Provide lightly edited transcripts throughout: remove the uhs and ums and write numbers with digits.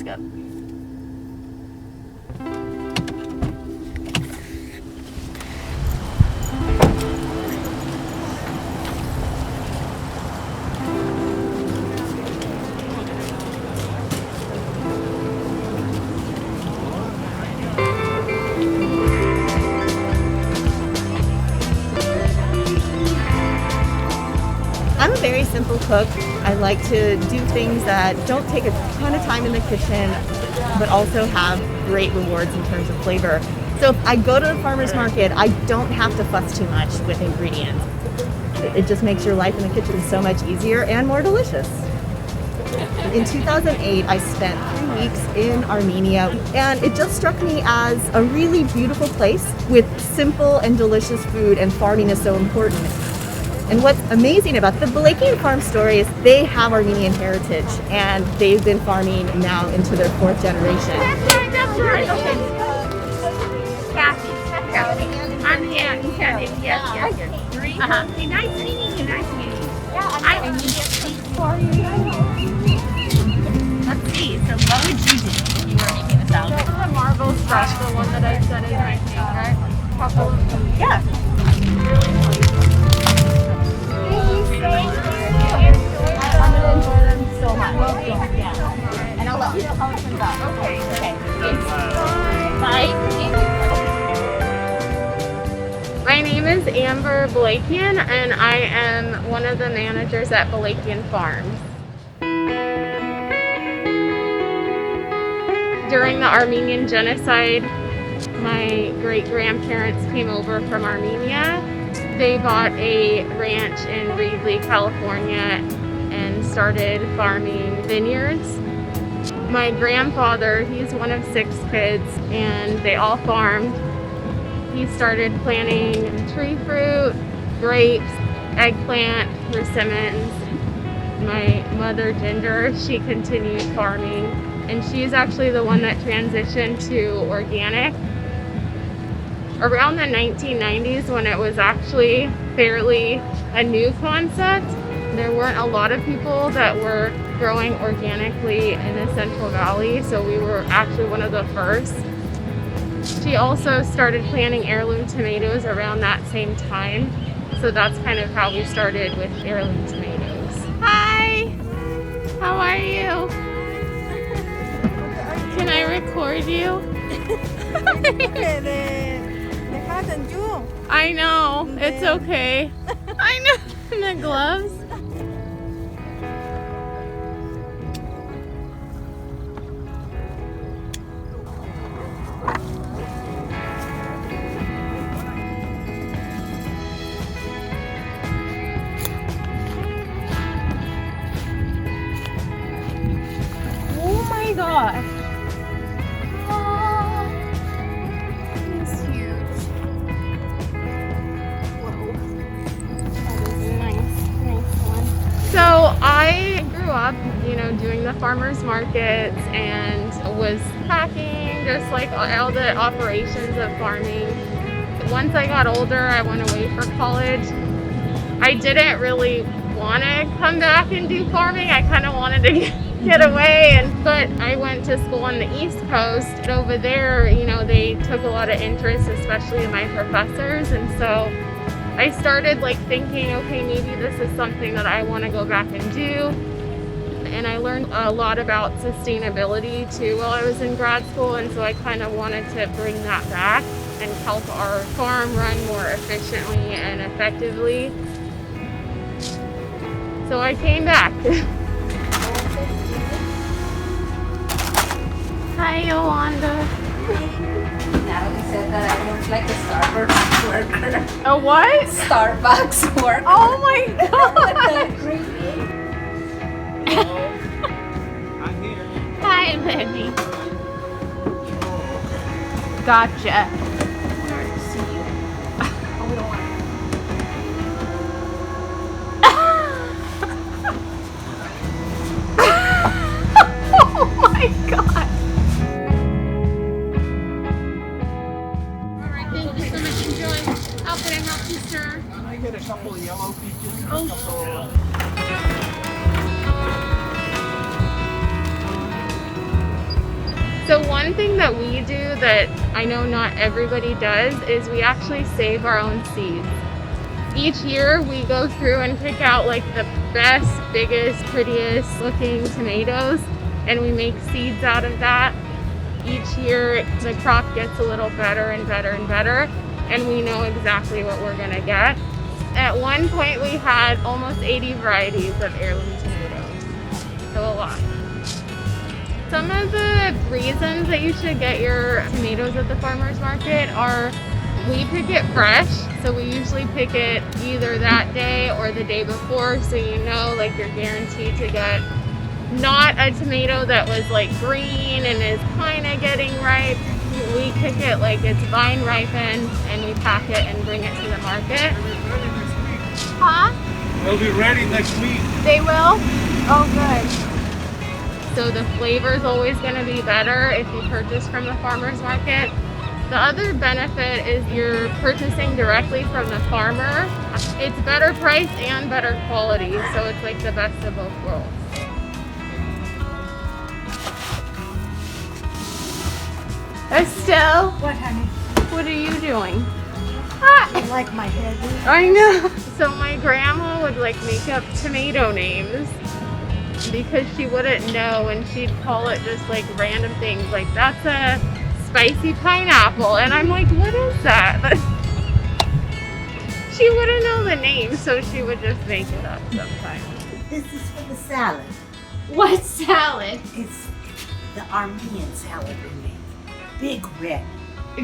Let's go. I'm a very simple cook. I like to do things that don't take a ton of time in the kitchen, but also have great rewards in terms of flavor. So if I go to the farmer's market, I don't have to fuss too much with ingredients. It just makes your life in the kitchen so much easier and more delicious. In 2008, I spent 3 weeks in Armenia, and it just struck me as a really beautiful place with simple and delicious food, and farming is so important. And what's amazing about the Balakian Farms story is they have Armenian heritage, and they've been farming now into their 4th generation. That's right. Kathy. I'm Kathy. Yes. 3? Hey, nice meeting you. Nice meeting you. Yeah, I need a seat for you. Let's see. So what would you do if you were making a salad? The marble stuff, the one that I said is my favorite. Couple of them. Yeah. I'm going to enjoy them so much. Yeah. And I'll let you know how it turns out. Okay. Thanks. Bye. My name is Amber Balakian, and I am one of the managers at Balakian Farms. During the Armenian genocide, my great-grandparents came over from Armenia. They bought a ranch in Reedley, California, and started farming vineyards. My grandfather, he's one of 6 kids, and they all farmed. He started planting tree fruit, grapes, eggplant, persimmons. My mother, Ginger, she continued farming, and she's actually the one that transitioned to organic. Around the 1990s, when it was actually fairly a new concept, there weren't a lot of people that were growing organically in the Central Valley, so we were actually one of the first. She also started planting heirloom tomatoes around that same time, so that's kind of how we started with heirloom tomatoes. Hi! How are you? Can I record you? I know, it's okay. I know, the gloves. Oh my gosh. So I grew up, doing the farmers markets and was packing, just like all the operations of farming. Once I got older, I went away for college. I didn't really want to come back and do farming. I kind of wanted to get away, but I went to school on the East Coast. Over there, they took a lot of interest, especially in my professors, and so I started thinking, okay, maybe this is something that I want to go back and do. And I learned a lot about sustainability too while I was in grad school, and so I kind of wanted to bring that back and help our farm run more efficiently and effectively. So I came back. Hi, Yolanda. Natalie said that I look like a Starbucks worker. A what? Starbucks worker. Oh my god! I'm here. Hi, baby. Gotcha. Oh my god! Alright, thank you so much. Enjoy. How can I help you, sir? Can I get a couple of yellow peaches and a couple of... So one thing that we do that I know not everybody does is we actually save our own seeds. Each year we go through and pick out like the best, biggest, prettiest looking tomatoes, and we make seeds out of that. Each year the crop gets a little better and better and better, and we know exactly what we're gonna get. At one point we had almost 80 varieties of heirloom tomatoes, so a lot. Some of the reasons that you should get your tomatoes at the farmer's market are we pick it fresh, so we usually pick it either that day or the day before, so you know like you're guaranteed to get not a tomato that was like green and is kind of getting ripe. We pick it like it's vine-ripened and we pack it and bring it to the market. Huh? They'll be ready next week. They will? Oh, good. So the flavor is always going to be better if you purchase from the farmer's market. The other benefit is you're purchasing directly from the farmer. It's better price and better quality, so it's like the best of both worlds. Estelle, What, honey? what are you doing? I like my hair. I know. So my grandma would like make up tomato names because she wouldn't know, and she'd call it just like random things like that's a spicy pineapple, and I'm like, what is that? But she wouldn't know the name, so she would just make it up sometimes. This is for the salad. What salad? It's the Armenian salad we make. Big red. I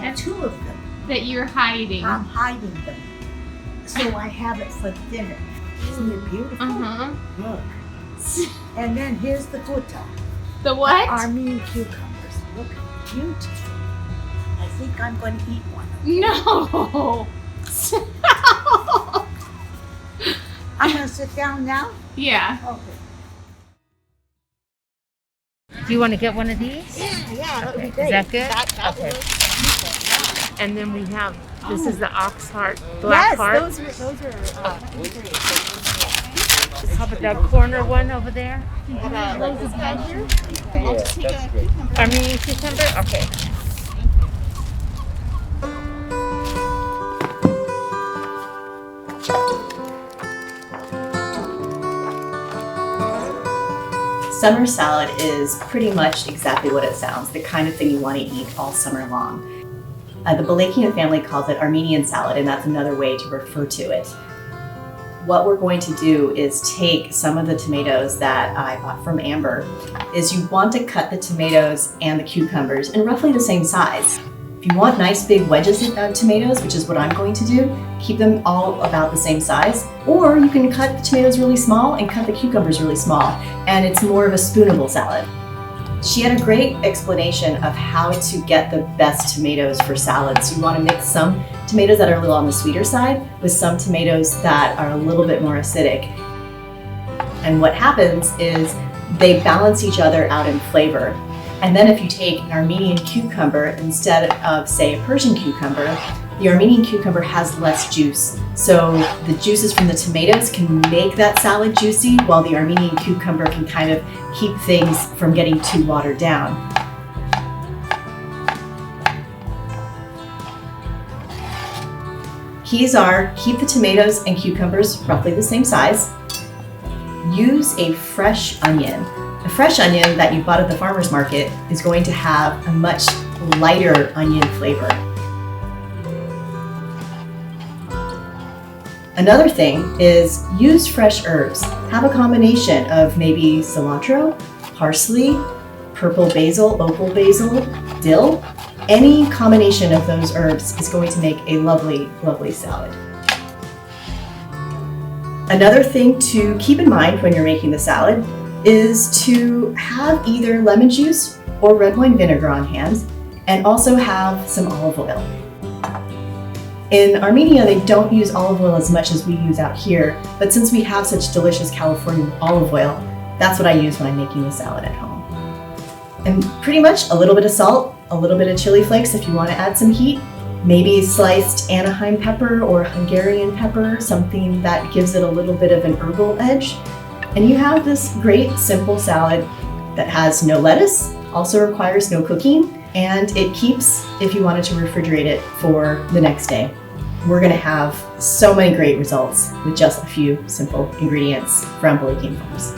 have 2 of them. That you're hiding. I'm hiding them. So I have it for dinner. Isn't it beautiful? Uh-huh. Look. And then here's the gutta. The what? Armenian cucumbers. Look, beautiful. I think I'm going to eat one. No. I'm going to sit down now? Yeah. Okay. Do you want to get one of these? Yeah, that would be Is great. that good? That Okay. And then we have, this is the ox heart, Yes, black heart. those are How about that corner one over there? like this guy here. I'll just take a cucumber. Armenian cucumber? Okay. Summer salad is pretty much exactly what it sounds, the kind of thing you want to eat all summer long. The Balakian family calls it Armenian salad, and that's another way to refer to it. What we're going to do is take some of the tomatoes that I bought from Amber. Is you want to cut the tomatoes and the cucumbers in roughly the same size. If you want nice big wedges of tomatoes, which is what I'm going to do, keep them all about the same size. Or you can cut the tomatoes really small and cut the cucumbers really small, and it's more of a spoonable salad. She had a great explanation of how to get the best tomatoes for salads. You want to mix some tomatoes that are a little on the sweeter side with some tomatoes that are a little bit more acidic. And what happens is they balance each other out in flavor. And then if you take an Armenian cucumber instead of, say, a Persian cucumber, the Armenian cucumber has less juice. So the juices from the tomatoes can make that salad juicy, while the Armenian cucumber can kind of keep things from getting too watered down. Keys are keep the tomatoes and cucumbers roughly the same size. Use a fresh onion. A fresh onion that you bought at the farmer's market is going to have a much lighter onion flavor. Another thing is use fresh herbs. Have a combination of maybe cilantro, parsley, purple basil, opal basil, dill. Any combination of those herbs is going to make a lovely, lovely salad. Another thing to keep in mind when you're making the salad is to have either lemon juice or red wine vinegar on hand, and also have some olive oil. In Armenia, they don't use olive oil as much as we use out here, but since we have such delicious California olive oil, that's what I use when I'm making the salad at home. And pretty much a little bit of salt, a little bit of chili flakes if you want to add some heat, maybe sliced Anaheim pepper or Hungarian pepper, something that gives it a little bit of an herbal edge. And you have this great simple salad that has no lettuce, also requires no cooking, and it keeps if you wanted to refrigerate it for the next day. We're going to have so many great results with just a few simple ingredients from Balakian Farms.